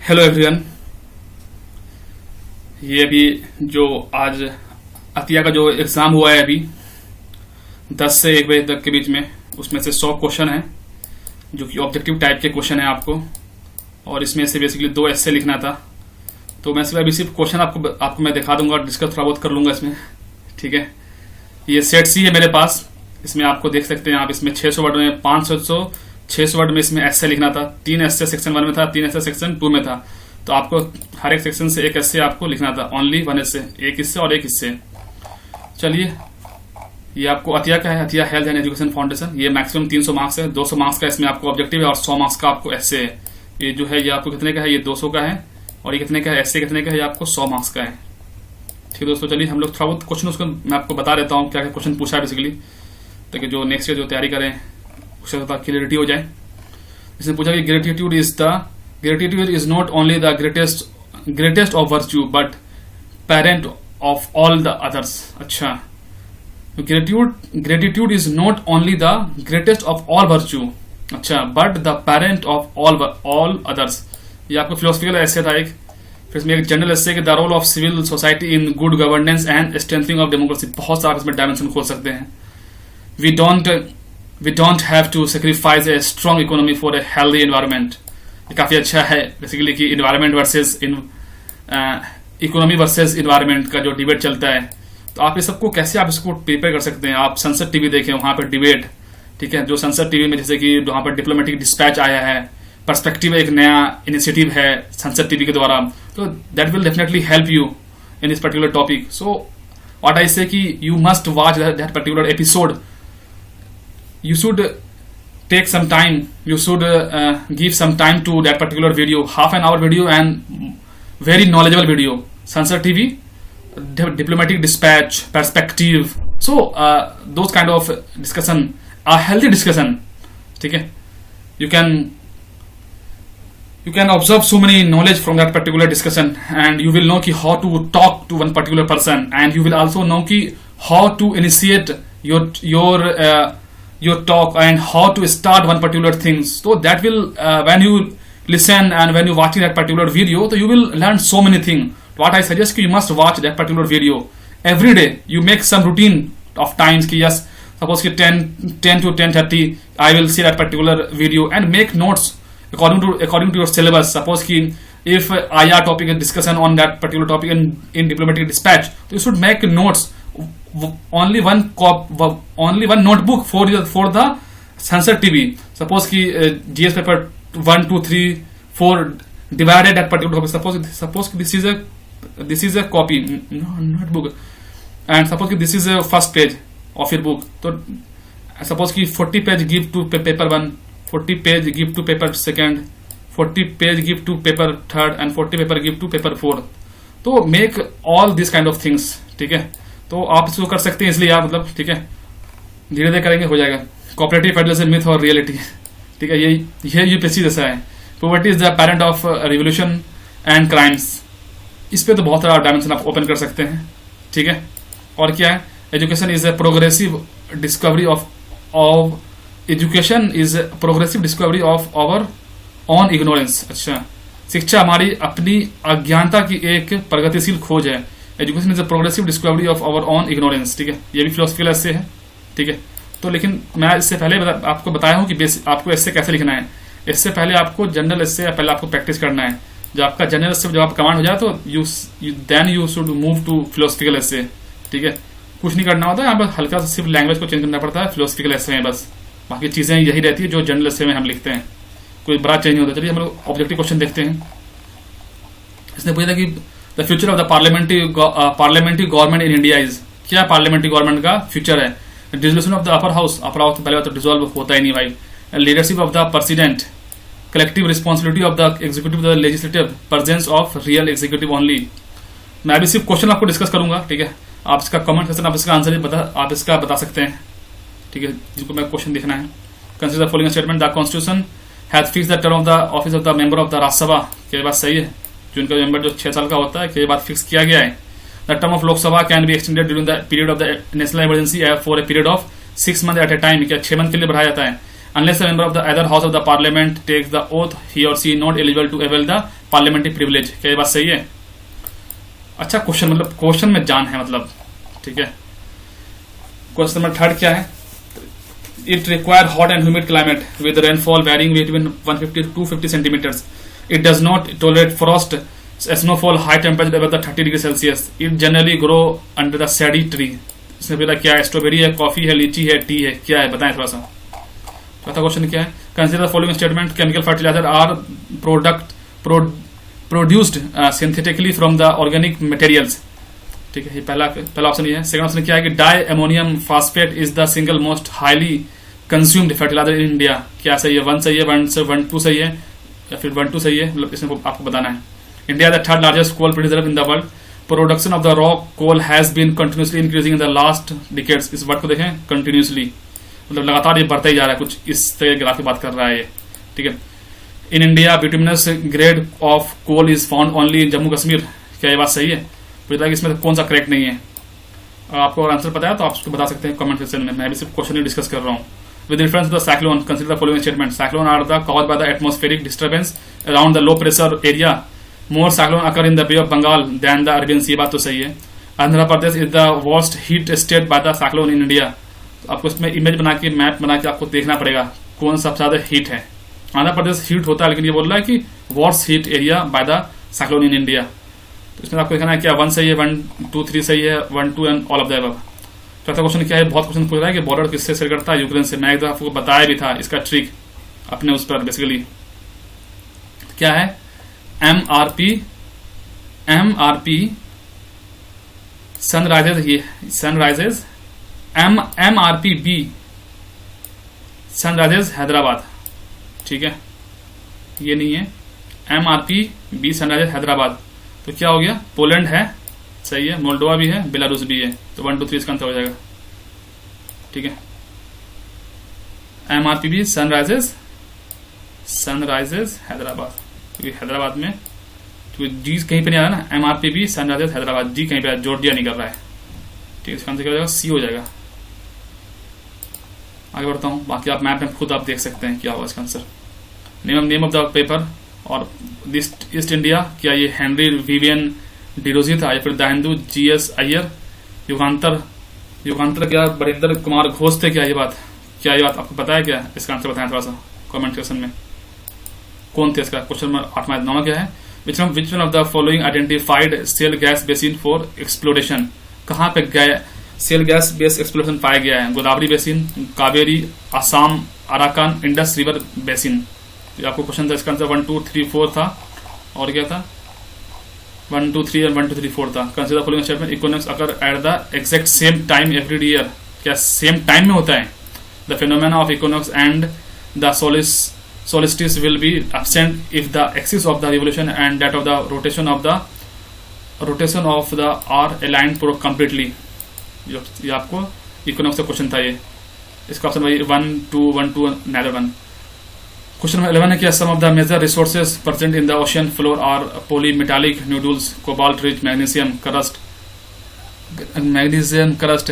Hello everyone. ये अभी जो आज अतिया का जो एग्जाम हुआ है अभी 10 से 1 बजे तक के बीच में, उसमें से 100 क्वेश्चन है जो कि ऑब्जेक्टिव टाइप के क्वेश्चन है आपको, और इसमें से बेसिकली 2 एस्से लिखना था। तो मैं अभी सिर्फ क्वेश्चन आपको मैं दिखा दूंगा, डिस्कस थोड़ा बहुत कर लूंगा इसमें, ठीक है। ये सेट सी है मेरे पास, इसमें आपको देख सकते हैं आप, इसमें 600 वर्ड में 600 वर्ड में इसमें एस्से लिखना था। 3 एस्से सेक्शन 1 में था, 3 एस्से सेक्शन 2 में था। तो आपको हर एक सेक्शन से 1 एस्से आपको लिखना था, ओनली 1 एस्से, 1 हिस्से और 1 हिस्से। चलिए, ये आपको अतिया का है, Atiya health and education foundation. ये मैक्सिमम 300 मार्क्स है, 200 मार्क्स का इसमें आपको ऑब्जेक्टिव है और 100 मार्क्स का आपको एस्से है। ये जो है ये आपको कितने का है, ये 200 का है, और ये कितने का है, एस्से कितने का है, ये आपको 100 मार्क्स का है। ठीक है दोस्तों, चलिए हम लोग थोड़ा बहुत क्वेश्चन उसको मैं आपको बता देता हूँ क्या क्या क्वेश्चन पूछा है बेसिकली, ताकि जो नेक्स्ट ईयर जो तैयारी करें उससे थोड़ा क्लियरिटी हो जाए। इसने पूछा कि gratitude is not only the greatest of virtue but parent of all the others. अच्छा, gratitude is not only the greatest of all virtue, अच्छा, but the parent of all others. ये आपको फिलोसफिकल एस्से था एक। फिर इसमें एक general essay, the role of civil society in good governance and strengthening of democracy. बहुत सारे इसमें डायमेंशन खोल सकते हैं। We don't have to sacrifice a strong economy for a healthy environment। ये काफी अच्छा है बेसिकली कि environment versus economy versus environment का जो डिबेट चलता है, तो आप ये सबको कैसे आप इसको प्रिपेयर कर सकते हैं। आप संसद टीवी देखें, वहां पर डिबेट, ठीक है, जो संसद टीवी में जैसे कि वहां पर डिप्लोमेटिक डिस्पैच आया है, पर्सपेक्टिव एक नया इनिशिएटिव है संसद टीवी के द्वारा, तो that will definitely help you in this particular topic. So what I से कि you must watch that particular episode. You should take some time, you should give some time to that particular video, half an hour video and very knowledgeable video. Sansad TV, diplomatic dispatch, perspective, so those kind of discussion, a healthy discussion, ठीक है। You can observe so many knowledge from that particular discussion, and you will know ki how to talk to one particular person, and you will also know ki how to initiate your talk and how to start one particular things. So that will when you listen and when you watching that particular video, so you will learn so many things. What I suggest ki you must watch that particular video every day. You make some routine of times ki yes, suppose ki 10 to 10:30 I will see that particular video and make notes according to your syllabus. Suppose ki if IR topic is discussion on that particular topic in diplomatic dispatch, so you should make notes, only one notebook for the Sansad TV. Suppose ki GS paper 1, 2, 3, 4 divided that particular topic. Suppose ki this is a copy, notebook, and suppose ki this is a first page of your book. So suppose ki 40 page give to paper 1, 40 page give to paper 2nd, 40 page give to paper 3rd, and 40 paper give to paper 4th. तो make all these kind of things, ठीक है। तो आप इसको कर सकते हैं, इसलिए आप मतलब, ठीक है, धीरे धीरे करेंगे हो जाएगा। कोऑपरेटिव फेडरलिज्म, मिथ और रियलिटी, ठीक है, ये यूपीएससी जैसा है। Poverty is the parent of revolution and crimes. इस पे तो बहुत सारा डायमेंशन आप ओपन कर सकते हैं, ठीक है। और क्या है, education is a progressive discovery of our own ignorance. अच्छा, शिक्षा हमारी अपनी अज्ञानता की एक प्रगतिशील खोज है। Education is a progressive discovery of our own ignorance, ठीक है। ये भी फिलोसफिकल एस्से है, ठीक है। तो लेकिन मैं इससे पहले आपको बताया हूं कि आपको एस्से कैसे लिखना है। इससे पहले आपको जनरल एस्से पहले आपको प्रैक्टिस करना है। जब आपका जनरल एस्से जब आप कमांड हो जाए तो you should move to philosophical essay, ठीक है। कुछ नहीं करना होता है, यहाँ पर हल्का सा सिर्फ लैंग्वेज को चेंज करना पड़ता है फिलोसफिकल एस्से में, बस बाकी चीजें यही रहती है जो जनरल एस्से में हम लिखते हैं, कोई बड़ा चेंज नहीं होता। चलिए हम लोग ऑब्जेक्टिव क्वेश्चन देखते हैं। इसने पूछा था कि the future of the parliamentary government in India is, क्या पार्लियामेंट्री गवर्नमेंट का फ्यूचर है। Dissolution of the upper house पहले तो डिसॉल्व होता ही नहीं भाई। Leadership of the president, collective responsibility of the executive, the legislative, presence of real executive only. मैं अभी सिर्फ क्वेश्चन आपको डिस्कस करूंगा, ठीक है। आप इसका कमेंट सेक्शन आप इसका आंसर आप इसका बता सकते हैं, ठीक है, जिनको मैं क्वेश्चन देखना है। Consider the following statement, the constitution has fixed the term of the office of the member of the Rajya Sabha. क्या बात सही है, जो इनका मेंबर जो 6 साल का होता है, क्या बात फिक्स किया गया है। The term of Lok Sabha can be extended during the period of the national emergency for a period of 6 months at a time. क्या 6 मंथ के लिए बढ़ाया जाता है। unless a member of the other house of the parliament takes the oath, he or she is not eligible to avail the parliamentary privilege. क्या ये बात सही है? अच्छा क्वेश्चन, मतलब क्वेश्चन में जान है, मतलब ठीक है। क्वेश्चन नंबर थर्ड क्या है? It requires hot and humid climate with rainfall varying between 150 to 250 centimeters. It does not tolerate frost, snowfall, high temperature above the 30 degree Celsius. It generally grow under the shady tree. इसमें पता क्या है? Strawberry है, coffee है, लीची है, T है, क्या है बताएं थोड़ा सा। पता क्वेश्चन क्या है? Consider the following statement, chemical fertiliser are produced synthetically from the organic materials. ठीक है, ये पहला ऑप्शन ये है। सेकंड ऑप्शन क्या है कि di ammonium phosphate is the single most highly consumed fertiliser in India. क्या सही है? 1 सही है, 1 2 सही है, या फिर 1 2 सही है, मतलब इसमें आपको बताना है। India the third largest coal producer in the world. Production of the raw coal has been continuously increasing in the last decades. इस वर्ड को देखें, कंटिन्यूसली, मतलब लगातार ये बढ़ता ही जा रहा है, कुछ इस तरह ग्राफ की बात कर रहा है ये। ठीक है। In India bituminous grade of coal is found only in Jammu Kashmir. क्या ये बात सही है? तो इसमें कौन सा करेक्ट नहीं है? आपको आंसर पता है तो आप उसको बता सकते हैं कमेंट सेक्शन में। मैं भी सिर्फ क्वेश्चन ही डिस्कस कर रहा हूँ। With reference to the cyclone, consider the following statement. Cyclone are the caused by the atmospheric disturbance around the low pressure area. More cyclone occur in the Bay of Bengal then the Arabian Sea. बात तो सही है। Andhra Pradesh is the worst heat state by the cyclone in India. तो आपको इसमें image बना के, map बना के आपको देखना पड़ेगा कौन सबसे ज्यादा हीट है। आंध्र प्रदेश हीट होता है, लेकिन ये बोल रहा है कि worst heat area bye the cyclone in India. तो इसमें आपको देखना है क्या 1 सही है, 1 2 3 सही है, 1 2 and all of the above. चौथा क्वेश्चन क्या है? बहुत क्वेश्चन पूछ रहा है कि बॉर्डर किससे शेयर करता है? यूक्रेन से। मैं एक आपको बताया भी था इसका ट्रिक अपने उस पर। बेसिकली क्या है? एमआरपी सनराइजेज, ये Sunrisers MRP B Sunrisers Hyderabad. ठीक है, ये नहीं है। MRP B Sunrisers Hyderabad. तो क्या हो गया? पोलैंड है, सही है, मोल्डोवा भी है, बेलारूस भी है। तो 1 2 3 इसका आंसर हो जाएगा। ठीक है, एमआरपीबी सनराइजेस हैदराबाद, क्योंकि हैदराबाद में तो जी कहीं पे नहीं आ रहा ना। एमआरपीबी सनराइजेस हैदराबाद, जी कहीं पे जॉर्जिया नहीं कर रहा है। ठीक है, इसका आंसर क्या हो जाएगा? सी हो जाएगा। आगे बढ़ता हूं, बाकी आप मैप में खुद आप देख सकते हैं क्या होगा इसका answer. Name of the paper और ईस्ट इंडिया, क्या ये हेनरी विवियन डिरोजी था या फिर द हिंदू GS अय्यर? युगांतर क्या बरिंदर कुमार घोष थे? क्या ये बात आपको पता है? क्या इसका आंसर बताएं थोड़ा सा कमेंट सेक्शन में। कौन थे इसका? क्वेश्चन नंबर 8 9 क्या है? Which one of the following identified shale gas basin for exploration. कहाँ पे गए सेल गैस बेस एक्सप्लोरेशन पाया गया है? Godavari basin, Kaveri, Assam, Arakan, Indus river basin. आपको क्वेश्चन था, इसका आंसर 1 2 3 4 था, और क्या था? 1 2 3 और 1 2 3 4 था। Consider following statement, equinox occur at the exact same time every year. क्या सेम टाइम में होता है? The phenomena of equinox and the solstice will be absent if the axis of the revolution and that of the rotation of the are aligned completely. ये आपको equinox का question था ये। इसका ऑप्शन 1 2 1 2 नेदर 1। क्वेश्चन नंबर 11 है कि some of the major resources present in the ocean floor are polymetallic nodules, cobalt rich magnesium crust,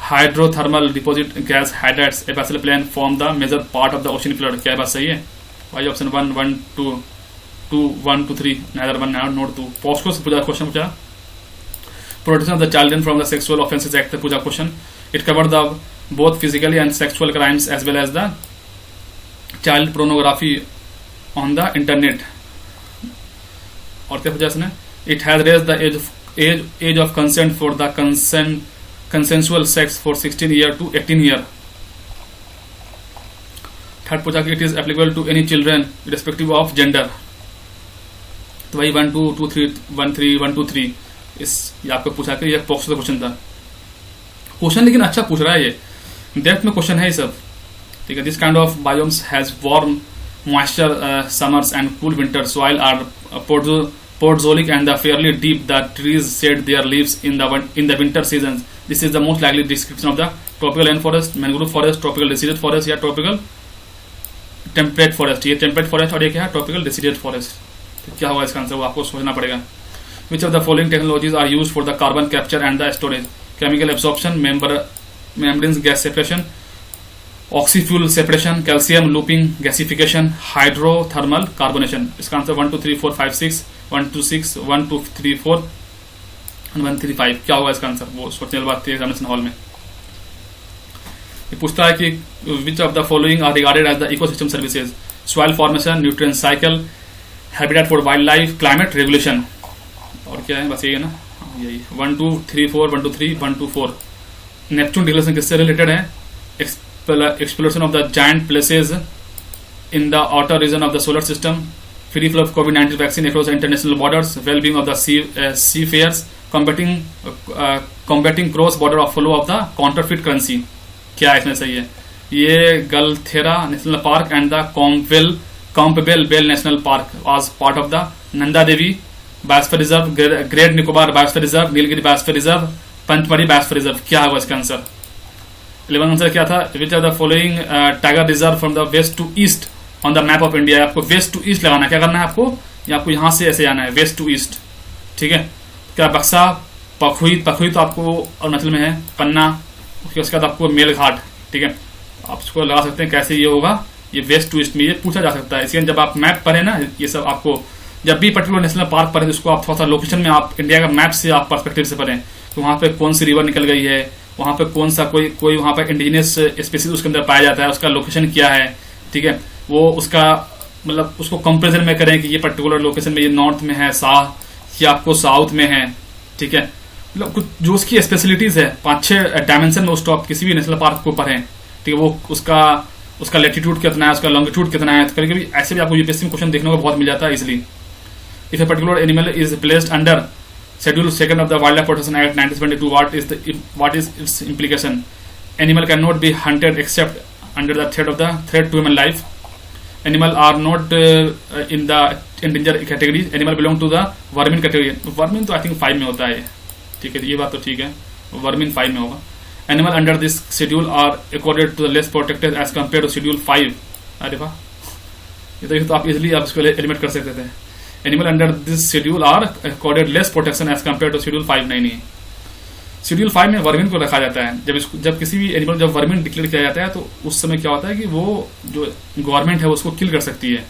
hydrothermal deposit, gas hydrates, a basal plane form the major part of the ocean floor. क्या बात सही है? भाई option 1 1 2 2 1 2 3 nether 1 note 2। POCSO से पूछा question, पूछा protection of the child from the sexual offences act पूछा question. It cover the both physically and sexual crimes as well as the child pornography on the internet. और क्या पूछा इसने? It has raise the age of consent for the consensual sex for 16 year to 18 year. Third पूछा कि it is applicable to any children respective of gender. तो भाई 1 2 2 3 1 3 1 2 3 ये आपको पूछा कि ये पॉक्सो का क्वेश्चन था। क्वेश्चन लेकिन अच्छा पूछ रहा है, ये डेप्थ में क्वेश्चन है ये सब। ठीक है, this kind of biomes has warm moisture summers and cool winter soil are podzolic and the fairly deep the trees shed their leaves in the winter season. This is the most likely description of the tropical rain forest, mangrove forest, tropical deciduous forest या tropical temperate forest. ये temperate forest और ये क्या है? Tropical deciduous forest. तो क्या होगा इसका आंसर? वो आपको सोचना पड़ेगा। विच of the following technologies are used for the carbon capture and the storage? Chemical absorption, membrane gas separation, oxyfuel separation, calcium looping, gasification, hydrothermal carbonation. इसका आंसर 1 2 3 4 5 6 1 2 6 1 2 3 4 1 3 5 क्या होगा इसका आंसर, वो सोचने वाली बात थी एग्जामिनेशन हॉल में। ये पूछता है कि which of the following are regarded as the ecosystem services, soil formation, nutrient cycle, habitat for wild life, climate regulation. और क्या है, बस यही है ना, यही 1 2 3 4 1 2 3 1 2 4। नेपच्यून डिक्लेरेशन किससे रिलेटेड है, exploration of the giant places in the outer region of the solar system, free flow of COVID-19 vaccine across the international borders, well-being of the seafarers, combating cross-border flow of the counterfeit currency। क्या इसमें सही है, ये Galathea national park and the Campbell Bay national park was part of the Nanda Devi biosphere reserve, Great Nicobar biosphere reserve, Nilgiri biosphere reserve, Pachmarhi biosphere reserve. क्या होगा इसका answer, 11 answer क्या था, which are the following tiger reserve from the west to east on the map of India. आपको west to east लगाना है, क्या करना है आपको, या आपको यहां से ऐसे आना है वेस्ट टू ईस्ट, ठीक है। क्या बक्सा, पखुई तो आपको अरुणाचल में है, पन्ना, उसके बाद आपको मेलघाट, ठीक है। आप इसको लगा सकते हैं कैसे ये होगा, ये वेस्ट टू ईस्ट में ये पूछा जा सकता है। इसलिए जब आप मैप पढ़े ना, ये सब आपको जब भी पर्टिकुलर नेशनल पार्क पढ़े, उसको आप थोड़ा सा लोकेशन में आप इंडिया का मैप से आप पर्सपेक्टिव से पढ़ें, तो वहां पे कौन सी रिवर निकल गई है, वहां पे कौन सा कोई वहां पे इंडिजिनियस स्पीसीज उसके अंदर पाया जाता है, उसका लोकेशन क्या है, ठीक है। वो उसका मतलब उसको कंपेरिजन में करें कि ये पर्टिकुलर लोकेशन में ये नॉर्थ में है या आपको साउथ में है, ठीक है। मतलब कुछ जो उसकी स्पेशलिटीज है 5-6 डायमेंशन में उसको आप किसी भी नेशनल पार्क को पढ़ें, ठीक है। वो उसका लैटिट्यूड कितना है, उसका लॉन्गिट्यूड कितना है, तो कभी कभी ऐसे भी आपको यूपीएससी में क्वेश्चन देखने को बहुत मिल जाता है easily. If a particular animal is placed under Schedule 2 of the Wildlife Protection Act 1972, what is its implication? Animal cannot be hunted except under the threat to human life. Animal are not in the endangered category. Animal belong to the vermin category. Vermin तो I think 5 में होता है, ठीक है, ये बात तो ठीक है, vermin 5 में होगा। Animal under this schedule are accorded to the less protected as compared to Schedule 5। अरे वाह, ये तो आप इजिली आप इसको एलिमिनेट कर सकते थे। Animal under this schedule are accorded less protection as compared to Schedule 5। नहीं, Schedule 5 में वर्मिन को रखा जाता है। जब किसी भी एनिमल जब वर्मिन डिक्लेयर किया जाता है तो उस समय क्या होता है कि वो जो गवर्नमेंट है वो उसको किल कर सकती है।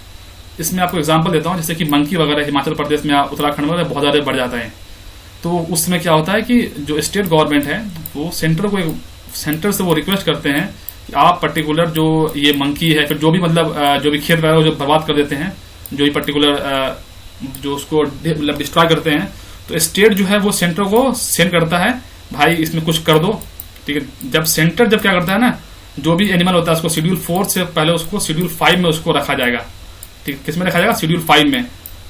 इसमें आपको एग्जांपल देता हूँ, जैसे कि मंकी वगैरह हिमाचल प्रदेश में उत्तराखंड में बहुत ज्यादा बढ़ जाता है, तो उस समय क्या होता है कि जो स्टेट गवर्नमेंट है वो सेंटर से वो रिक्वेस्ट करते हैं कि आप पर्टिकुलर जो ये मंकी है, फिर जो भी मतलब जो भी खेत वगैरह जो बर्बाद कर देते हैं, जो भी पर्टिकुलर जो उसको मतलब डिस्ट्रॉय करते हैं, तो स्टेट जो है वो सेंटर को सेंड करता है, भाई इसमें कुछ कर दो, ठीक है। जब सेंटर जब क्या करता है ना, जो भी एनिमल होता है उसको Schedule 4 से पहले उसको Schedule 5 में उसको रखा जाएगा, ठीक है। किस में रखा जाएगा, Schedule 5 में।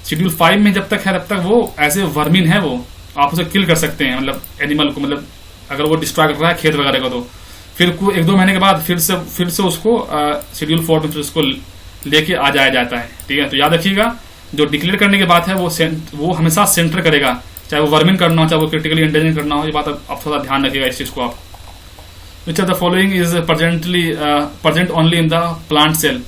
Schedule 5 में जब तक है तब तक वो ऐसे वर्मिन है, वो आप उसे किल कर सकते हैं, मतलब एनिमल को, मतलब अगर वो डिस्ट्रॉय कर रहा है खेत वगैरह को, तो फिर 1-2 महीने के बाद फिर से उसको Schedule 4 में फिर उसको लेके आ जाया जाता है, ठीक है। तो याद रखिएगा, जो डिक्लेयर करने की बात है वो हमेशा सेंटर करेगा, चाहे वो वर्मिन करना हो, चाहे वो क्रिटिकली एंडेंजर करना हो, ये बात आप थोड़ा ध्यान रखिएगा इस चीज को आप। Which are the following is present only in the plant cell,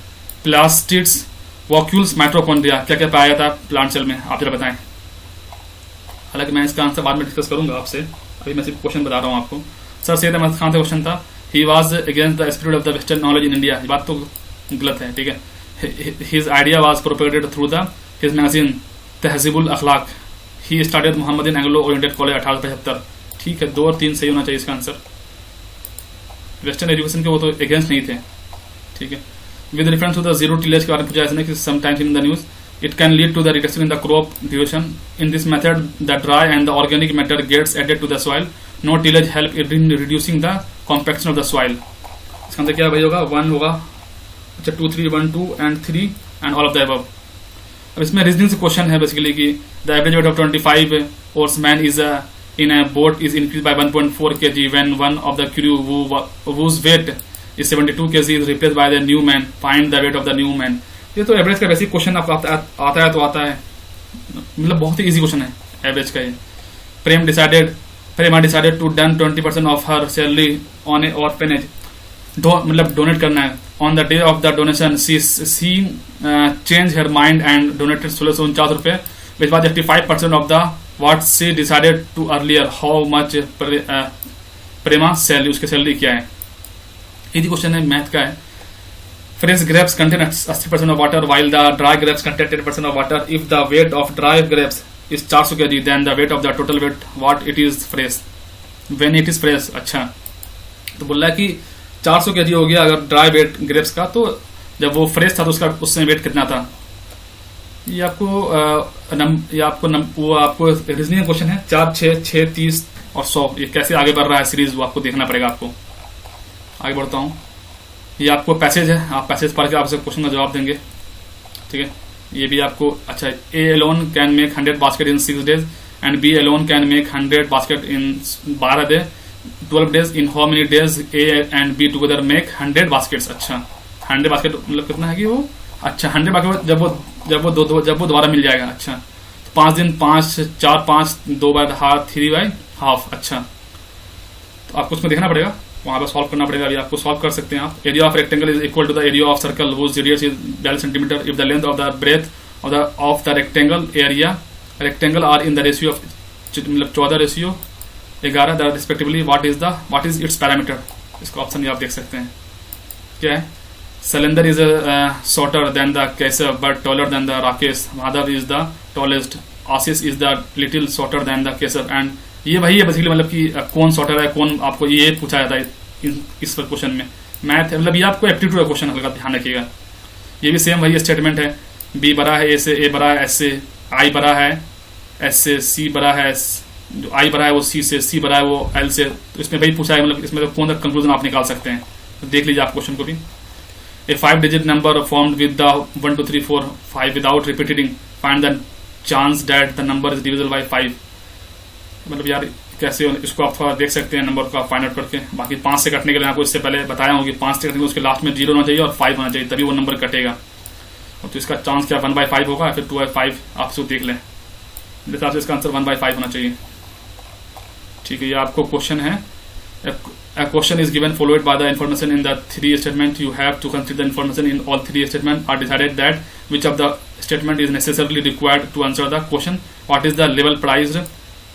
plastids, vacuoles, mitochondria. क्या क्या पाया जाता है प्लांट सेल में, आप जरा बताएं। हालांकि मैं इसका आंसर बाद में डिस्कस करूंगा आपसे, अभी मैं सिर्फ क्वेश्चन बता रहा हूँ आपको। सर सैयद अहमद खान का क्वेश्चन था, he was against the spirit of the western knowledge in India. ये बात तो गलत है, ठीक है। His idea was propagated through the his magazine तहजीबुल Akhlaq. He started Mohammedan Anglo oriented college 1875। ठीक है, 2 और 3 सही होना चाहिए इसका आंसर। वेस्टर्न एजुकेशन के वो तो अगेंस्ट नहीं थे, ठीक है। With reference to the zero tillage के बारे में पूछा जाता है कि sometimes in the news it can lead to the reduction in the crop duration. In this method the dry and the organic matter gets added to the soil. No tillage help in reducing the compaction of the soil. इसका answer क्या भाई होगा, 1 होगा। अच्छा 2, 3, 1, 2 and 3 and all of the above. अब इसमें reasoning से question है बेसिकली कि the average weight of 25 oarsmen is in a boat is increased by 1.4 kg when one of the crew whose weight is 72 kg is replaced by the new man. Find the weight of the new man. ये तो average का basic question आपको आता है तो आता है, मतलब बहुत ही इजी क्वेश्चन है एवरेज का ये। Prema decided to donate 20% of her salary on a orphanage. मतलब डोनेट करना है। On the day of the donation she change her mind and donated 1649 रुपए, which was 85% of the what she decided to earlier. How much Prema salary, उसकी salary क्या है। यदि question है math का है, fresh grapes contain 80% of water while the dry grapes contain 10% of water. If the weight of dry grapes is 400 kg, then the weight of the total weight what it is fresh when it is fresh. अच्छा, तो बोल रहा है कि 400 kg हो गया अगर dry wait grapes का, तो जब वो फ्रेश था तो उसका उसमें वेट कितना था। ये आपको वो आपको रीजनिंग क्वेश्चन है। 4, 6, 6, 30 और 100, ये कैसे आगे बढ़ रहा है सीरीज वो आपको देखना पड़ेगा। आपको आगे बढ़ता हूँ। ये आपको पैसेज है, आप पैसेज पढ़ के आप इस क्वेश्चन का जवाब देंगे, ठीक है। ये भी आपको अच्छा, A alone can make 100 basket in 6 days and B alone can make 100 basket in 12 days 12 days। In how many days A and B together make 100 baskets. अच्छा, 100 बास्केट मतलब कितना है कि वो, अच्छा 100 बास्केट जब वो दोबारा मिल जाएगा। अच्छा, तो 5 दिन 5, 4, 5, 2/2, 3/2। अच्छा, तो आपको उसमें देखना पड़ेगा, वहां पर सॉल्व करना पड़ेगा। अभी आपको सॉल्व कर सकते हैं आप। Area of rectangle is equal to the area of circle whose radius is 12 centimetre if the length of the breadth of the rectangle rectangle are in the ratio of मतलब 14:11 the respectively what is its parameter. इसका option भी आप देख सकते हैं। क्या है, cylinder is shorter than the Keshav but taller than the Rakesh. Madhav is the tallest, Ashish is the little shorter than the Keshav. And ये वही है बेसिकली, मतलब कि कौन शॉर्टर है कौन, आपको ये पूछा जाता है इस क्वेश्चन में। मैथ है मतलब ये आपको एप्टीट्यूड का क्वेश्चन है, ध्यान रखिएगा। ये भी सेम वही स्टेटमेंट है, बी बड़ा है ए से, ए बड़ा है एस से, आई बड़ा है एस से, सी बड़ा है एस, जो आई बड़ा है वो सी से, सी बड़ा है वो एल से। तो इसमें वही पूछा है, मतलब इसमें तो कौन सा कंक्लूजन आप निकाल सकते हैं, तो देख लीजिए आप क्वेश्चन को भी। ए 5-digit number formed with the 1, 2, 3, 4, 5 without repeating, find the chance that the number is divisible by 5। मतलब यार कैसे, इसको आप थोड़ा देख सकते हैं, नंबर को आप फाइंड आउट करके। बाकी 5 से कटने के लिए आपको इससे पहले बताया हूँ कि 5 से कटने के उसके लास्ट में 0 होना चाहिए और 5 होना चाहिए, तभी वो नंबर कटेगा। और तो इसका चांस क्या 1/5 होगा या फिर 2/5, आप इसको देख लें। मेरे हिसाब से इसका आंसर 1/5 होना चाहिए, ठीक है। ये आपको क्वेश्चन है, a question is given followed by the information in the 3 statement. You have to consider the information in all 3 statements are decided that which of the statement is necessarily required to answer the question. What is the level price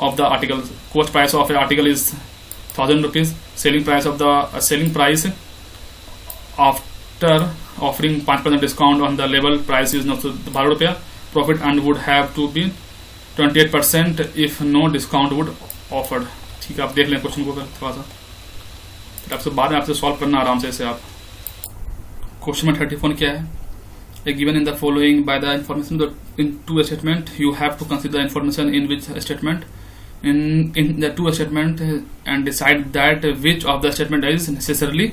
of the article? Cost price of an article is 1000 rupees. Selling price of the selling price after offering 5% discount on the level price is 12 रुपया. Profit and would have to be 28% if no discount would offered. ठीक है, आप देख लें question को थोड़ा सा, फिर आपसे बाद में आपसे सॉल्व करना आराम से इसे आप। क्वेश्चन में 34 क्या है, a given in the following by the information in 2 statement you have to consider information in which statement in the 2 statement and decide that which of the statement is necessarily,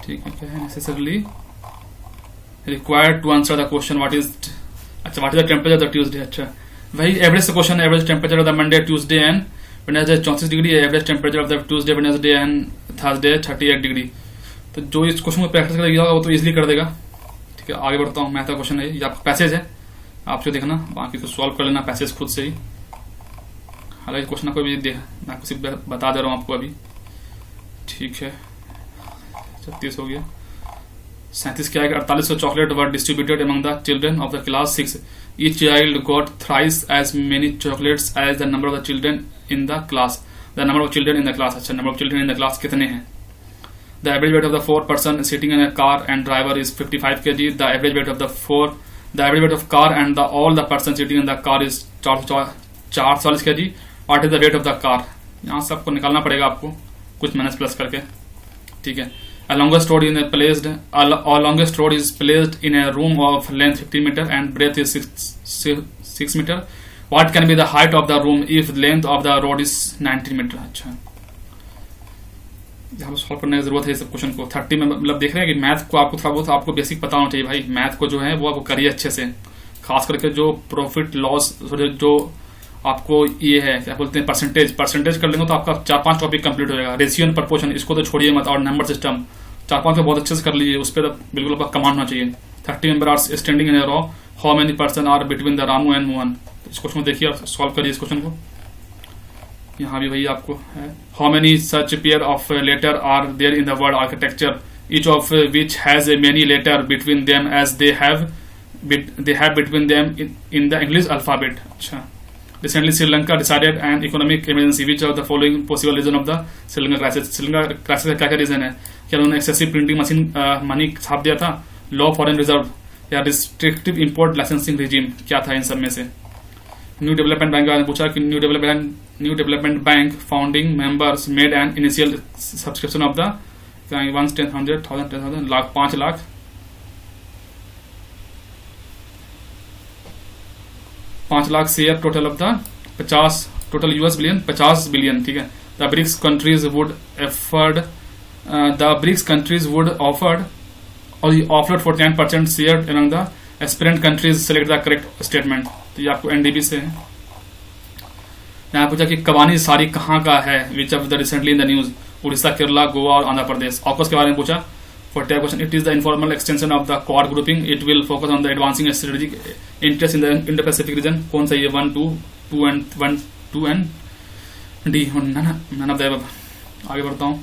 ठीक है, क्या है, necessarily required to answer the question what is, अच्छा what is the temperature of the Tuesday। अच्छा वही average question, average temperature of the Monday, Tuesday and Wednesday 34 degree, average temperature of the Tuesday, Wednesday and Thursday 38 degree. तो जो इस question को practice करेगा वो तो इजीली कर देगा, ठीक है। आगे बढ़ता हूँ, मैथ का क्वेश्चन है, ये आपका पैसेज है, आपसे देखना, बाकी तो सॉल्व कर लेना पैसेज खुद से ही। हालांकि क्वेश्चन को भी मैं सिर्फ बता दे रहा हूँ आपको अभी, ठीक है। 36 हो गया। 37 क्या है, 4800 chocolate were distributed among the children of the class 6। Each child got thrice as many chocolates as the number of the children in the class. The number of children in the class, अच्छा number of children in the class कितने हैं। The average weight of the 4 person sitting in a car and driver is 55 kg. The average weight of car and all the person sitting in the car is 440 kg. What is the weight of the car? यहाँ सबको निकालना पड़ेगा आपको कुछ minus plus करके, ठीक है। A longest road is placed in a room of length 15 meter and breadth is 6 meter. What can be the height of the room if length of the road is 19 meter? अच्छा, यहाँ solve करने की जरूरत है इस question को। 30 में मतलब देख रहे हैं कि मैथ को आपको थोड़ा बहुत आपको बेसिक पता होना चाहिए भाई। मैथ को जो है वो आपको करिए अच्छे से, खास करके जो प्रॉफिट लॉस, जो आपको ये है क्या बोलते हैं परसेंटेज कर लेंगे तो आपका 4-5 टॉपिक कंप्लीट हो जाएगा। रेशियो एंड प्रपोर्शन इसको तो छोड़िए मत, और नंबर सिस्टम 4-5 बहुत अच्छे से कर लीजिए, उस पर तो बिल्कुल आपका कमांड होना चाहिए। 30 member are standing in a row, how many person are between the Ramu and Mohan. इस क्वेश्चन को देखिए, सॉल्व करिए इस क्वेश्चन को। यहाँ भी वही आपको है, how many such pair of letter are there in the word architecture, each of which has a many letter between them as they have between them in the English alphabet. अच्छा, Recently, Sri Lanka decided an economic emergency. Which of the following possible reason of the Sri Lanka crisis? Sri Lanka crisis का क्या reason है? क्या उन्होंने excessive printing machine money छाप दिया था, law foreign reserve, या रिस्ट्रिक्टिव इंपोर्ट लाइसेंसिंग रिजीम? क्या था इन सब में से? न्यू डेवलपमेंट बैंक ने पूछा कि new development bank founding members made an initial subscription of the 1 10 100 1000 10,000 lakh 5 lakh 5 lakh share total of the 50 total US billion 50 billion, ठीक है. The BRICS countries would offered offered 49% share among the aspirant countries. Select the correct statement. तो ये आपको NDB से है. यहाँ पूछा कि कवानी सारी कहाँ का है, which of the recently in the news? Orissa, Kerala, Goa और आंध्र प्रदेश. ऑकस के बारे में पूछा. For type question, it is the informal extension of the Quad grouping. It will focus on the advancing strategic interest in the Indo-Pacific region. कौन सा ये 1 2 and D? None of the above. आगे बढ़ता हूँ.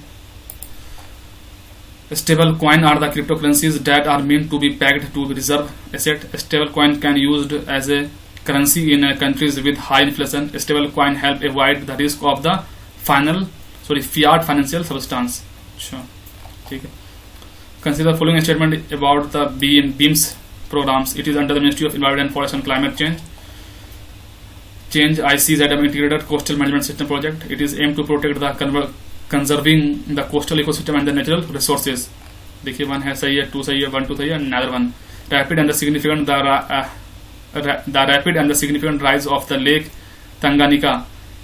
Stable coin are the cryptocurrencies that are meant to be pegged to reserve asset. Stable coin can used as a currency in countries with high inflation. Stable coin help avoid the risk of the fiat financial substance. Sure. ठीक है. Consider following statement about the BEAMS programs. It is under the Ministry of Environment and Forest and Climate Change. ICZM Integrated Coastal Management System project. It is aimed to protect the conserving the coastal ecosystem and the natural resources. देखिए 1 है सही है, 2 सही है, 1 2 सही है, another 1. Rapid and the significant rise of the Lake Tanganyika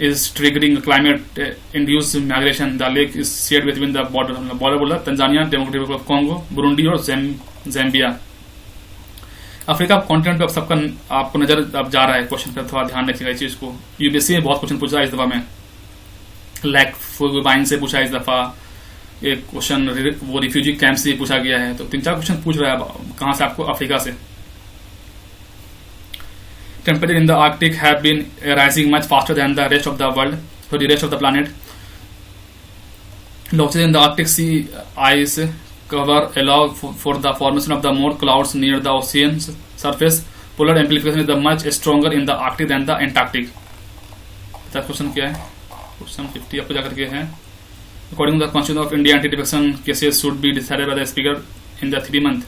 is triggering climate induced migration. The lake is shared between the border बोला Tanzania, democratic Republic of Congo, Burundi और ज़ैम्बिया. अफ्रीका कॉन्टिनेंट पे अब सबका आपको नजर अब जा रहा है. क्वेश्चन पे थोड़ा ध्यान रखिएगा इस चीज को. यूपीएससी में बहुत क्वेश्चन पूछा है इस दफा में. लैक फिलिपाइन से पूछा इस दफा. एक क्वेश्चन वो रिफ्यूजी कैंप से पूछा गया है. तो 3-4 क्वेश्चन पूछ रहा है कहां से आपको, अफ्रीका से. Temperature in the Arctic have been rising much faster than the rest of the world, for the rest of the planet. Losses in the Arctic sea ice cover allow for the formation of the more clouds near the ocean surface. Polar amplification is the much stronger in the Arctic than the Antarctic. Question क्या है? Question 50 आपको जाकर के है. According to the constitution of India, anti defection cases should be decided by the speaker in the 3 month.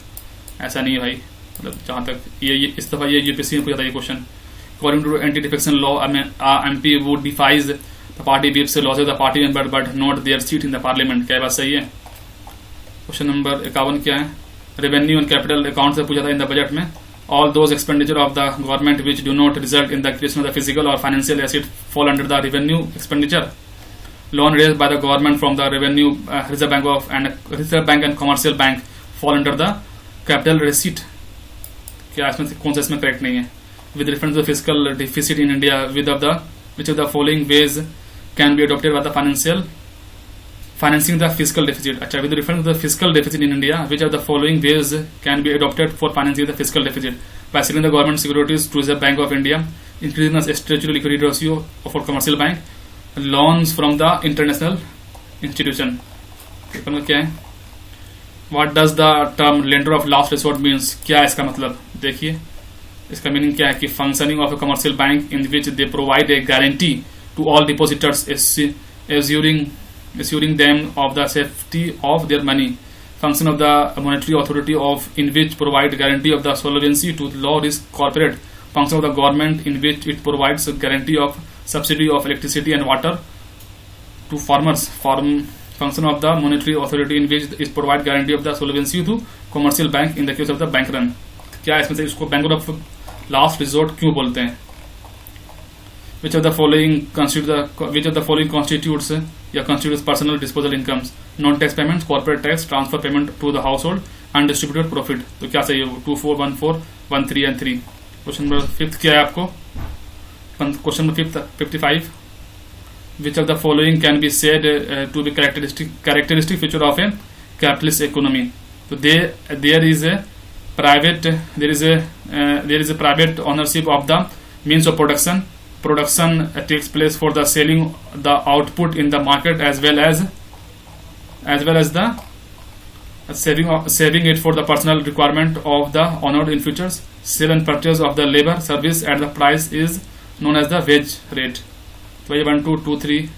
ऐसा नहीं है भाई, मतलब जहां तक ये इस दफा ये यूपीएससी में पूछा था ये question. According to anti defection law, MP would defies the party whips loses the party member but not their seat in the parliament. क्या बात सही है? क्वेश्चन नंबर 51 क्या है? रेवेन्यू एंड कैपिटल अकाउंट से पूछा था इन द बजट में. All those expenditure of the government which do not result in the creation of the physical or financial asset fall under the revenue expenditure. Loan raised by the government from the revenue Reserve Bank and commercial bank fall under the capital receipt. क्या इसमें से कौन सा इसमें correct नहीं है? With reference to the fiscal deficit in India, which of the following ways can be adopted by the financing the fiscal deficit. अच्छा, with reference to the fiscal deficit in India, which of the following ways can be adopted for financing the fiscal deficit? By selling the government securities to the Bank of India, increasing the statutory liquidity ratio for commercial bank, loans from the international institution. क्या है? What does the term lender of last resort means? क्या है इसका मतलब? देखिए इसका meaning क्या है कि functioning of a commercial bank in which they provide a guarantee to all depositors assuring them of the safety of their money. Function of the monetary authority in which provide guarantee of the solvency to low risk corporate. Function of the government in which it provides a guarantee of subsidy of electricity and water to farmers. Function of the monetary authority in which it provide guarantee of the solvency to commercial bank in the case of the bank run. क्या इसमें से इसको bank of last resort क्यों बोलते हैं? Which of the following constitutes personal disposable incomes? Non-tax payments, corporate tax, transfer payment to the household, undistributed profit. तो क्या सही है? 2 4 1 4 1 3 and 3. क्वेश्चन नंबर 5 क्या है आपको? Question number 55. Which of the following can be said to be characteristic feature of a capitalist economy? So there is a private ownership of the means of production. Production takes place for the selling the output in the market as well as the saving it for the personal requirement of the owner in futures. Sale and purchase of the labor service at the price is known as the wage rate. तो ये 1 2 2 3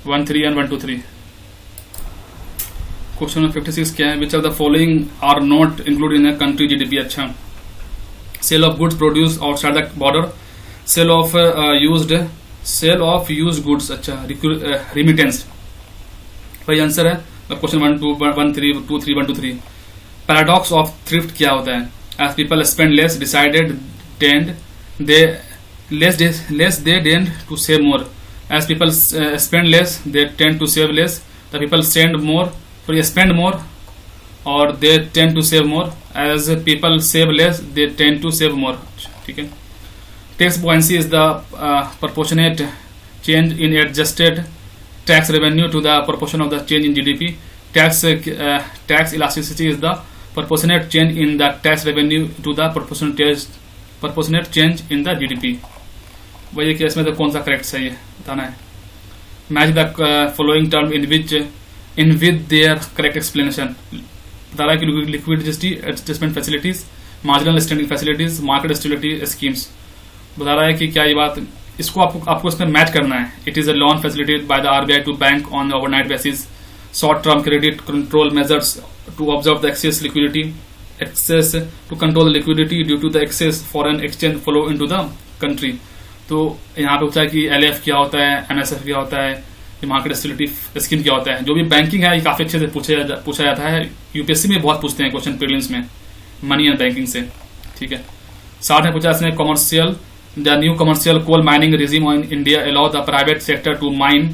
1 3 and 1 2 3. Question number 56 क्या है? Which of the following are not included in a country GDP? अच्छा, sale of goods produce outside the border, sale of used goods, अच्छा, remittance. वही आंसर है. Question 1 2 1 3 2 3 1 2 3. Paradox of thrift क्या होता है? As people spend less decided tend they less they tend to save more. As people spend less they tend to save less. The people spend more or they tend to save more. As people save less they tend to save more. ठीक है. Tax buoyancy is the proportionate change in adjusted tax revenue to the proportion of the change in GDP. Tax elasticity is the proportionate change in the tax revenue to the proportionate change in the GDP. वही case में तो कौन सा correct सही है बताना है. Match the following term in with their correct explanation. बता रहा है कि liquidity adjustment facilities, marginal standing facilities, market stability schemes. बता रहा है कि क्या ये बात, इसको आपको इसमें मैच करना है. It is a loan facilitated by the RBI to bank on overnight basis, short term credit control measures to observe the excess liquidity, excess to control the liquidity due to the excess foreign exchange flow into the country. तो यहाँ पे पूछा है कि LF क्या होता है, MSF क्या होता है, मार्केट स्टेबिलिटी स्कीम क्या होता है. जो भी बैंकिंग है ये काफी अच्छे से पूछा जाता है. यूपीएससी में बहुत पूछते हैं क्वेश्चन प्रीलिम्स में मनी एंड बैंकिंग से. ठीक है. 60 में पूछा इसमें commercial, the new commercial coal mining regime in India allow the private sector to mine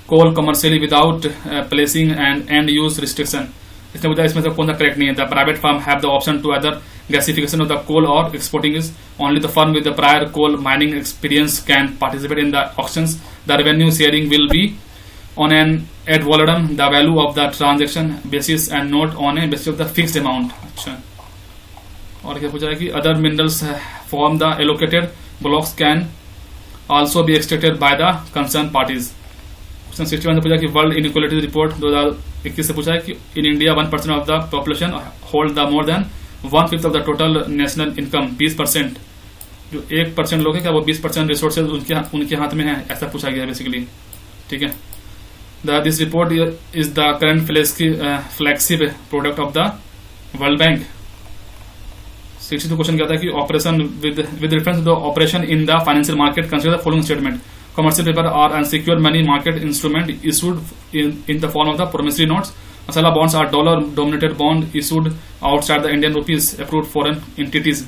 coal commercially without placing and use restriction. इसने पूछा इसमें से कौन सा करेक्ट नहीं है. The private firm have the option to other gasification of the coal or exporting is. Only the firm with the prior coal mining experience can participate in the auctions. The revenue sharing will be on an ad valorem, the value of the transaction basis and not on a basis of the fixed amount. अच्छा, और क्या पूछा है कि other minerals from the allocated blocks can also be extracted by the concerned parties. Question 61 से पूछा कि World Inequality Report 2021 से पूछा है कि in India 1% of the population hold the more than 1/5 of the total national income. 20%, जो 1% लोग हैं क्या वो 20% रिसोर्सेज उनके हाथ में है, ऐसा पूछा गया है बेसिकली. ठीक है. This report is the current flagship product of the world bank. 62 question क्या था कि operation with reference to the operation in the financial market consider the following statement. Commercial paper are unsecured money market instrument issued in the form of the promissory notes. Masala bonds are dollar-denominated bond issued outside the Indian rupees approved foreign entities.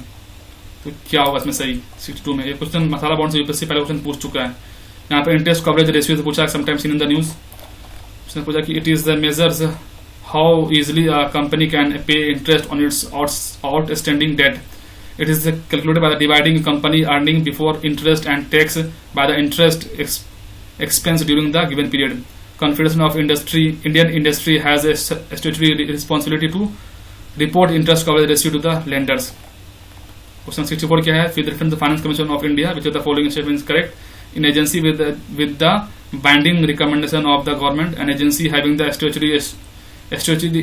तो क्या होगा इसमें सही? 62 में ये question मसाला bond से UPSC पहले question पूछ चुका है. यहाँ पे इंटरेस्ट कवरेज रेशियो से पूछा है, समटाइम्स इन द न्यूज. उसने पूछा कि it is the measures how easily a company can pay interest on it's outstanding date. It is calculated by the dividing company earning before interest and tax by the interest expense during the given period. Confederation of Indian Industry has a statutory responsibility to report interest coverage ratio to the lenders. Question 64 क्या है? With reference to the Finance Commission of India, which of the following statement is correct? In agency with the binding recommendation of the government, an agency having the statutory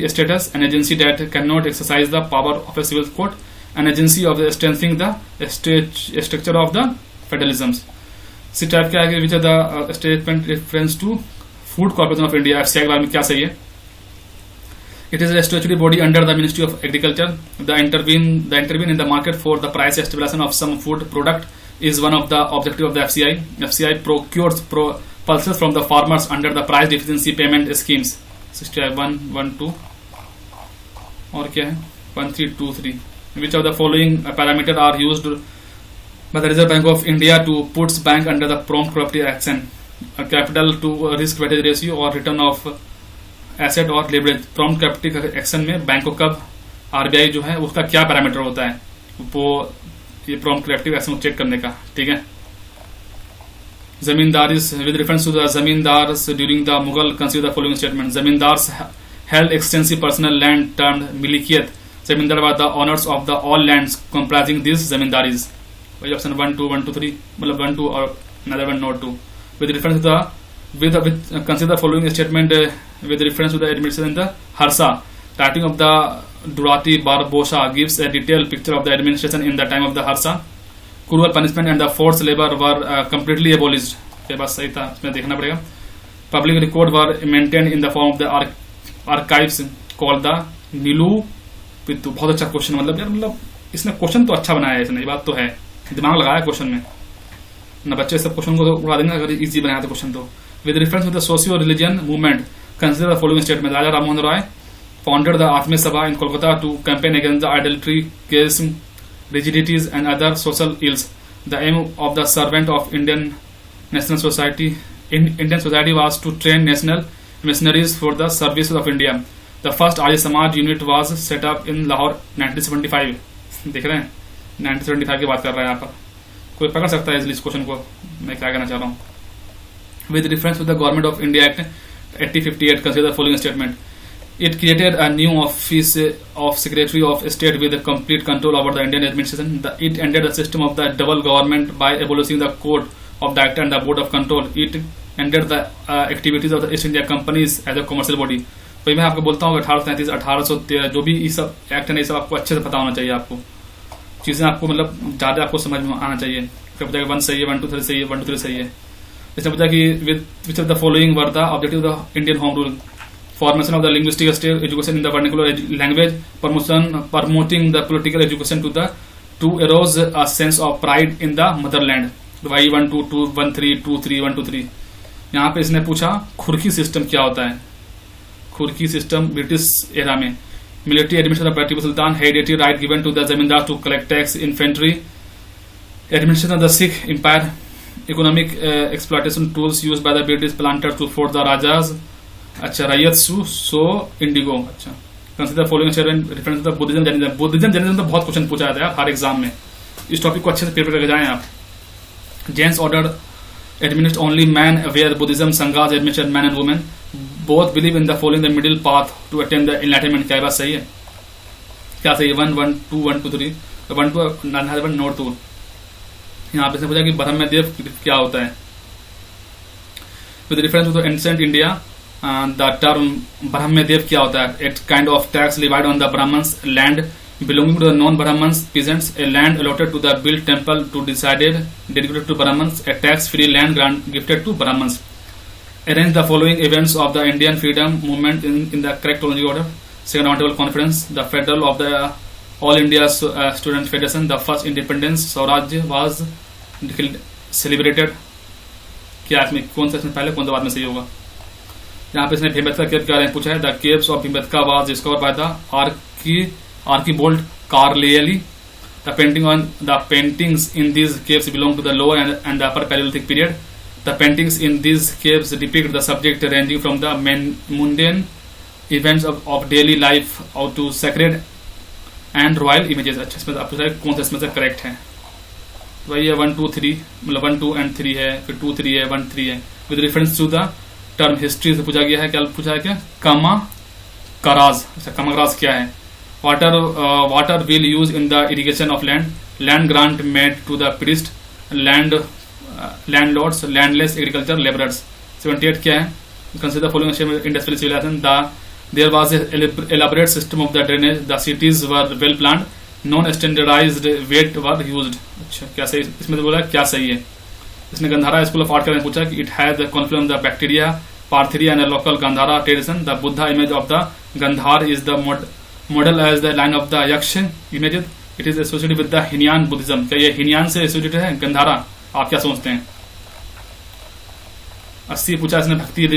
status, an agency that cannot exercise the power of a civil court, an agency of strengthening the structure of the federalism. C type क्या है? Which of the statement reference to food corporation of India FCI के बारे में क्या सही है? It is a statutory body under the Ministry of Agriculture. The intervene in the market for the price stabilization of some food product is one of the objective of the FCI. FCI procures pulses from the farmers under the price deficiency payment schemes. 6112 और क्या है? 1323. Which of the following parameters are used by the Reserve Bank of India to puts bank under the prompt cooperative action? Capital to risk weightage ratio और return of asset और leverage. Prompt capital action में bank को कब RBI जो है उसका क्या parameter होता है वो ये प्रॉम्प्ट कैपिटल एक्शन को चेक करने का. ठीक है. Zamindari with reference to the zamindars during the Mughal consider the following statement. Zamindars held extensive personal land termed मिलिकियत. Zamindar were the owners of the all lands comprising this zamindaris. वही ऑप्शन 1 2 1 2 3 मतलब 1 2 और another one not 2. With reference to consider the following statement with reference to the administration in the Harsa. Writing of the Durrati Barbosa gives a detailed picture of the administration in the time of the Harsa. Cruel punishment and the force labour were completely abolished. ये बात सही था, इसमें देखना पड़ेगा। Public record were maintain in the form of the archives called the Nilu Pitu. बहुत अच्छा question, मतलब यार मतलब इसने क्वेश्चन तो अच्छा बनाया है इसने, ये बात तो है, दिमाग लगाया क्वेश्चन में ना। बच्चे सब क्वेश्चन को तो उड़ा देंगे अगर इजी बनाया तो क्वेश्चन तो। With reference to the socio religion movement consider the following statement. Raja Rammohan Roy founded the Atmiya Sabha in Kolkata to campaign against the idolatry, casteism, rigidities and other social ills. The aim of the servant of Indian society was to train national missionaries for the services of India. The first Arya Samaj unit was set up in Lahore 1975. देख रहे हैं 1975 की बात कर रहा है यहाँ पर, कोई पकड़ सकता है इस क्वेश्चन को मैं क्या कहना चाह रहा हूँ। With reference to the Government of India Act 8058, consider the following statement. It created a new office of Secretary of State with complete control over the Indian administration. It ended the system of the double government by abolishing the Court of Director and the Board of Control. It ended the activities of the East India Companies as a commercial body. तो मैं आपको बोलता हूँ 1833, 1813 जो भी ये सब act है, ये सब आपको अच्छे से पता होना चाहिए। आपको चीज़ें आपको मतलब ज़्यादा आपको समझ में आना चाहिए। फिर बताया 1 सही है, 1 2 3 सही है, 1 2 3 सही है। इसमें बताया कि which of the following were the objective of the Indian home rule. Formation of the linguistic state education in the vernacular language, promoting the political education to arouse a sense of pride in the motherland. Why 1 2 2 1 3 2 3 1 2 3। यहाँ पे इसने पूछा खुरकी system क्या होता है। Khurki system British era में military administration of Tipu Sultan, hereditary right given to the zamindar to collect tax, infantry administration of the Sikh empire, economic exploitation tools used by the British planter to force the rajas. अच्छा, ryot sow indigo. अच्छा, consider following statement reference to Buddhism Jainism. Buddhism Jainism तो बहुत question पूछा जाता है हर exam में, इस topic को अच्छे से प्रिपेयर करके जाएं आप। Jains order administrate only man, where Buddhism sanghas administrate man and women. Both believe in the following the middle path to attain the enlightenment. क्या बात सही है? क्या सही है? 1 1 2 1 2 3 1 2 नोट 2। यहाँ पे पूछा कि ब्रह्म देव क्या होता है। With reference to the ancient India, the term ब्रह्मदेव क्या होता है? It kind of tax levied on the Brahmans land belonging to the non Brahmans peasants, a land allotted to the build temple to decided dedicated to Brahmans, a tax free land gifted to Brahmans. Arrange the following events of the Indian freedom movement in the correct chronological order. Second round table conference, the federal of the all India student federation, the first independence स्वराज्य was celebrated. क्या इसमें कौन सा इसमें पहले कौन सा बाद में सही होगा? यहाँ पे इसने भीमबेटका केव के बारे में पूछा है। The caves of Bhimbetka was discovered by the Archibald Carlleyle. The paintings in these caves belong to the lower and the upper palaeolithic period. The paintings in these caves depict the subject ranging from the mundane events of daily life out to sacred and royal images. अच्छा, इसमें आप पूछा कौन सा इसमें से correct है? वही है 1 2 3, मतलब 1 2 एंड 3 है, फिर 2 3 है, 1 3 है। With reference to the term history से पूछा गया है। क्या पूछा है? क्या कमाकराज। अच्छा, कमाकराज क्या है? Water will use in the irrigation of land, land grant made to the priest, landlords, landless agriculture labourers. 78 क्या है? Consider following industrial civilisation. There was elaborate system of the drainage, the cities were well planned, non standardised weight were used. अच्छा, क्या सही? इसमें तो बोला क्या सही है? इसने गंधारा स्कूल ऑफ आर्ट के बारे में पूछा कि it has the confluence the bacteria, Parthia and local Gandhara tradition. The Buddha image of the Gandhara is the model as the line of the Yaksha image. It is associated with the Hinayana Buddhism. क्या ये हिनियान से associated है गंधारा? आप क्या सोचते हैं? 80 पूछा इसने Bhakti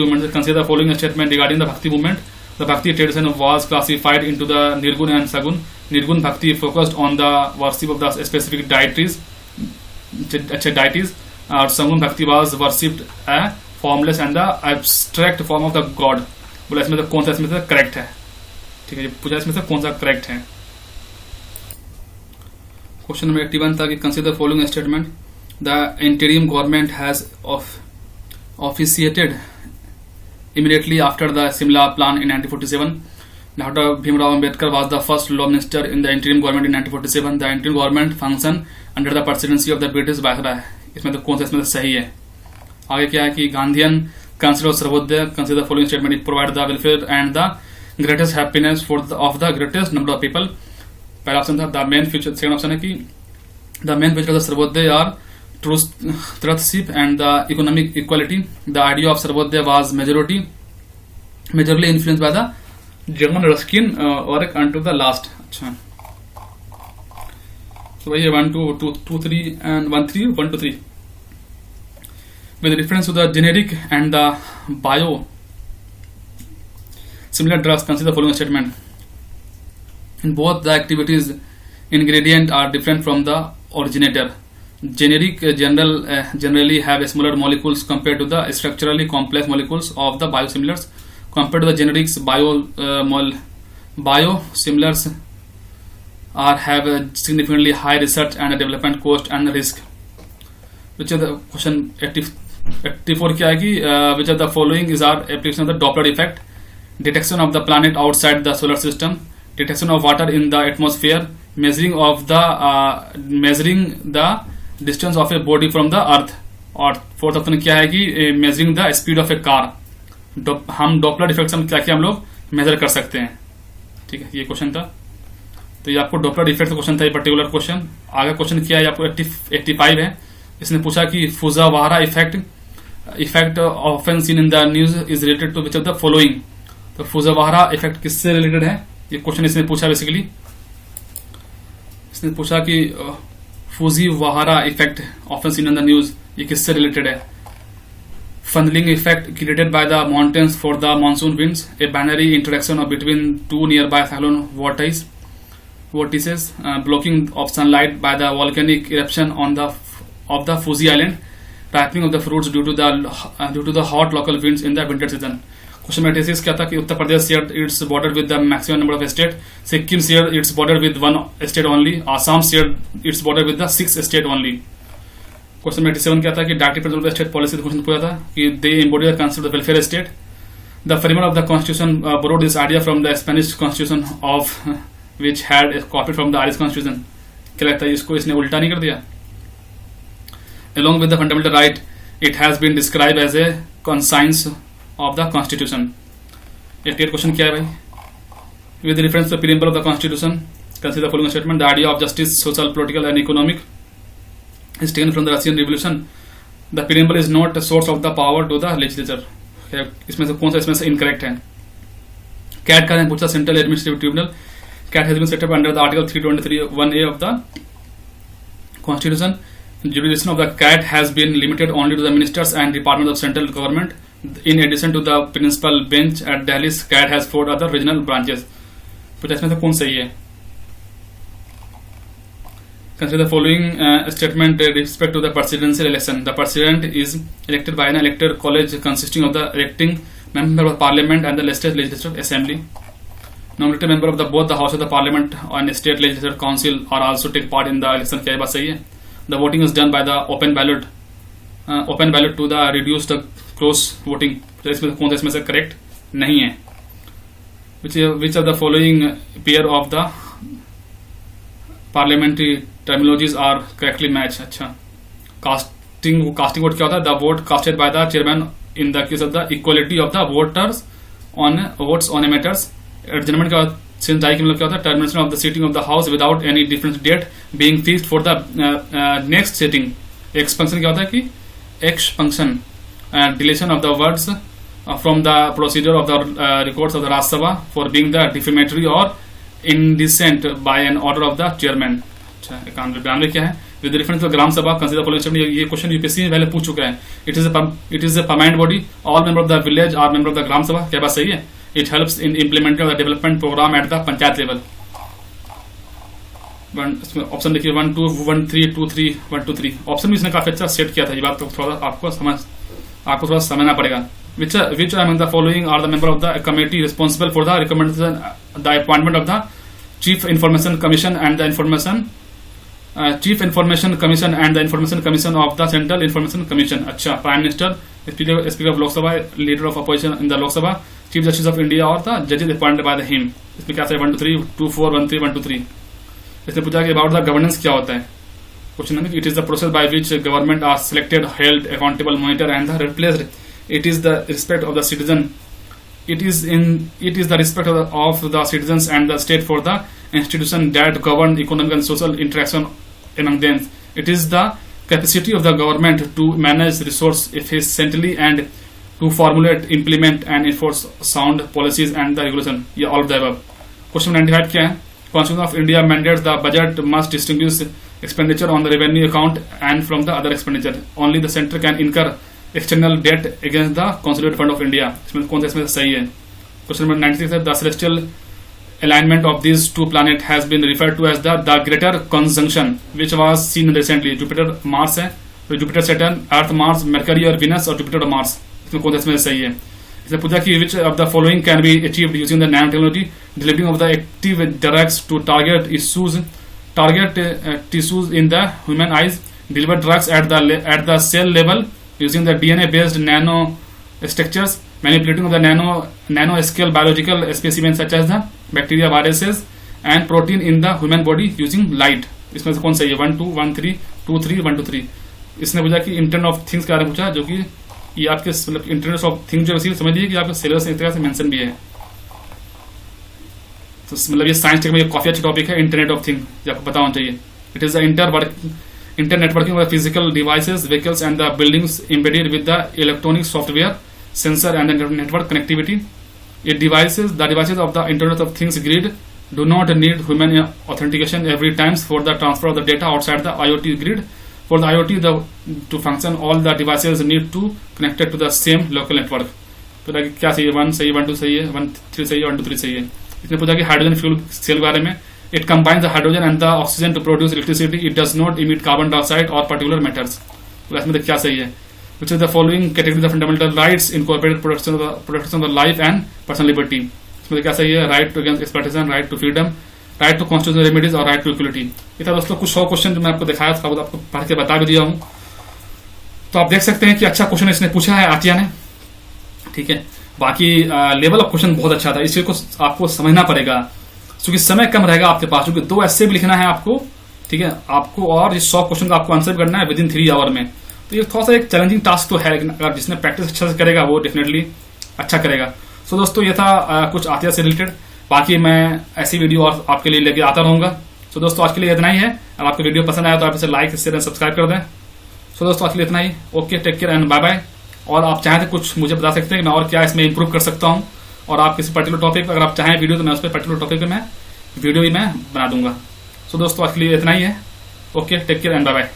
movement. Consider the following statement regarding the Bhakti movement. The Bhakti tradition was classified into the Nirguna and Saguna. Nirguna Bhakti focused on the worship of the specific deities, अच्छे डाइटीज, और Saguna Bhakti was worshipped a formless and the abstract form of the god. बोला इसमें से कौन सा इसमें से correct है? ठीक है, पूछा इसमें से कौन सा करेक्ट है। क्वेश्चन नंबर 81 था कि consider following statement. The interim government has officiated immediately after the Simla plan in 1947. Dr. Bhimrao Ambedkar was the first law minister in the interim government in 1947. The interim government functioned under the presidency of the British Viceroy. इसमें तो कौन सा इसमें तो सही है? आगे क्या है कि Gandhian council of Sarvodaya consider following statement. It provide the welfare and the greatest happiness of the greatest number of people. पहला ऑप्शन था the main future. Second option है कि The main features of Sarvodaya are truthship and the economic equality. The idea of Sarvodaya was majorly influenced by the German Ruskin work until the last. अच्छा, so ये 1 2 3 and 1 3 1 2 3 with reference to the generic and the bio similar drugs. Consider the following statement: in both the activities, ingredient are different from the originator. Generic generally have smaller molecules compared to the structurally complex molecules of the biosimilars. Compared to the generics, biosimilars have a significantly high research and development cost and risk. Which of the question 84 क्या है कि which of the following is our application of the Doppler effect? Detection of the planet outside the solar system, detection of water in the atmosphere, measuring the distance of a body from the earth. और fourth option क्या है कि measuring the speed of a car. हम Doppler effect से क्या क्या हम लोग मेजर कर सकते हैं. ठीक है, ये क्वेश्चन था. तो ये आपको डॉपलर इफेक्ट क्वेश्चन था, ये पर्टिकुलर क्वेश्चन. आगे क्वेश्चन क्या है आपको 85 है. इसने पूछा कि Fujiwara effect often seen in the news is related to which of the following. तो फुजीवारा इफेक्ट किससे रिलेटेड है, ये क्वेश्चन इसने पूछा. बेसिकली इसने पूछा कि Fujiwara effect often seen in the news ये किससे रिलेटेड है. Funneling effect created by the mountains for the monsoon winds, a binary interaction between two nearby cyclone vortices, blocking of sunlight by the volcanic eruption of the Fuji Island, ripening of the fruits due to the hot local winds in the winter season. Question number 86 क्या था कि Uttar Pradesh shared its border with the maximum number of states, Sikkim shared its border with one state only, Assam shared its border with the 6 state only. Question 87 क्या था कि directly principle of state policy question पूछा था कि they embody the concept of welfare state. The framer of the constitution borrowed this idea from the Spanish constitution of which had copy from the Irish constitution. क्या लगता है इसको इसने उल्टा नहीं कर दिया. along with the fundamental right, it has been described as a conscience of the constitution. 88 question क्या है भाई. with reference to the preamble of the constitution, consider the following statement: the idea of justice, social, political and economic is taken from the Russian Revolution. The preamble is not a source of the power to the legislature. इसमें से कौन सा इसमें से incorrect है. CAT का पूछा central administrative tribunal. CAT has been set up under the Article 323(1)(a) of the Constitution. Jurisdiction of the CAT has been limited only to the ministers and departments of central government. In addition to the principal bench at Delhi, CAT has 4 other regional branches. तो इसमें से कौन सही है. Consider the following statement with respect to the presidential election. The president is elected by an electoral college consisting of the electing member of parliament and the legislative assembly. Nominated member of both the house of the parliament and state legislative council are also take part in the election. क्या बात सही है. The voting is done by the open ballot to the reduced close voting. तो इसमें कौन सा इसमें से correct नहीं है. Which of the following pair of the parliamentary terminologies are correctly matched. अच्छा, casting vote क्या होता है. The vote casted by the chairman in the case of the equality of the votes on a matters. Adjournment का सिंचाई के मतलब क्या होता है. Termination of the sitting of the house without any different date being fixed for the next sitting. Expunction क्या होता है कि expunction, deletion of the words from the procedure of the records of the Rajya Sabha for being the defamatory or indecent by an order of the chairman. अच्छा, 91 क्या है. With reference to the ग्राम सभा, consider following statement. ये question UPSC में पहले पूछ चुका है. It is a permanent body. All members of the village are members of the ग्राम सभा. क्या बात सही है. It helps in implementing the development program at the panchayat level. Option देखिए 1 2 1 3 2 3 1 2 3. ऑप्शन भी इसने काफी अच्छा सेट किया था. ये बात तो थोड़ा आपको थोड़ा समझना पड़ेगा. Which among the following are the member of the committee responsible for the recommendation, the appointment of the Chief Information Commission and the Information Commission of the Central Information Commission. अच्छा, Prime Minister, Speaker of Lok Sabha, Leader of Opposition in the Lok Sabha, Chief Justice of India और the judges appointed by the him. इसमें क्या है 1 2 3 2 4 1 3 1 2 3. इसने पूछा कि about the governance क्या होता है. क्वेश्चन है. It is the process by which government are selected, held accountable, monitored and replaced. It is the respect of the citizen. It is the respect of the citizens and the state for the institution that govern economic and social interaction among them. It is the capacity of the government to manage resource efficiently and to formulate, implement and enforce sound policies and the regulation. ये all of the above. Question 95 क्या है? Constitution of India mandates the budget must distinguish expenditure on the revenue account and from the other expenditure. Only the center can incur external debt against the consolidated fund of India. इसमें कौन सा इसमें सही है? Question number 96 है, the celestial alignment of these two planets has been referred to as the greater conjunction which was seen recently. Jupiter Mars है, तो Jupiter Saturn, Earth Mars, Mercury और Venus और Jupiter और Mars. इसमें कौन सा इसमें सही है? इसने पूछा कि which of the following can be achieved using the nanotechnology, delivering of the active drugs to target tissues in the human eyes, deliver drugs at the cell level using the DNA based nano structures, manipulating of the nano scale biological specimens such as the bacteria, viruses and protein in the human body using light. इसमें से कौन सही है? 1 2 1 3 2 3 1 2 3. इसने पूछा कि internet of things के बारे में पूछा, जो कि ये आपके मतलब इंटरनेट ऑफ थिंग्स जो समझ लीजिए कि आपके सिलेबस में एक तरह से मेंशन भी है. तो मतलब ये साइंस टेक में काफी अच्छा टॉपिक है, इंटरनेट ऑफ थिंग, जो आपको पता होना चाहिए. It is the internetworking of physical devices, vehicles and the buildings embedded with the electronic software, sensor and the network connectivity. The devices of the Internet of Things grid do not need human authentication every time for the transfer of the data outside the IoT grid. For the IoT to function, all the devices need to connect to the same local network. तो क्या सही है? 1 सही है, 1 2 सही है, 1 3 सही है, 1 2 3 सही है. इसने पूछा कि हाइड्रोजन फ्यूल सेल के बारे में. It combines the hydrogen and the oxygen to produce electricity. It does not emit carbon dioxide or particular matters. तो इसमें क्या सही है? Which is the following category of fundamental rights incorporated protection of the life and personal liberty. इसमें क्या सही है? Right to against exploitation, right to freedom, right to constitutional remedies और right to equality. ये था दोस्तों कुछ 100 क्वेश्चन जो मैं आपको दिखाया था, आपको पढ़ के बता भी दिया हूँ. तो आप देख सकते हैं कि अच्छा क्वेश्चन इसने पूछा है आतिया ने. ठीक है, बाकी लेवल ऑफ क्वेश्चन बहुत अच्छा था. इस चीज को आपको समझना पड़ेगा क्योंकि समय कम रहेगा आपके पास, क्योंकि 2 ऐसे भी लिखना है आपको. ठीक है, आपको और 100 क्वेश्चन का आपको आंसर करना है विद इन 3 आवर में. तो ये थोड़ा सा एक चैलेंजिंग टास्क तो है, लेकिन अगर जिसने प्रैक्टिस अच्छा से करेगा वो डेफिनेटली अच्छा करेगा. सो दोस्तों ये था कुछ आतिया से रिलेटेड. बाकी मैं ऐसी वीडियो और आपके लिए लेके आता रहूंगा. सो दोस्तों आज के लिए इतना ही है. अगर आपको वीडियो पसंद आया तो आप इसे लाइक शेयर एंड सब्सक्राइब कर दें. सो दोस्तों आज के लिए इतना ही. Okay, take care and bye bye. और आप चाहें तो कुछ मुझे बता सकते हैं कि मैं और क्या इसमें इंप्रूव कर सकता हूँ, और आप किसी पर्टिकुलर टॉपिक पर अगर आप चाहें वीडियो तो मैं उस पर पर्टिकुलर टॉपिक पर मैं वीडियो ही मैं बना दूंगा. सो दोस्तों आज के लिए इतना ही है. Okay, take care and bye bye.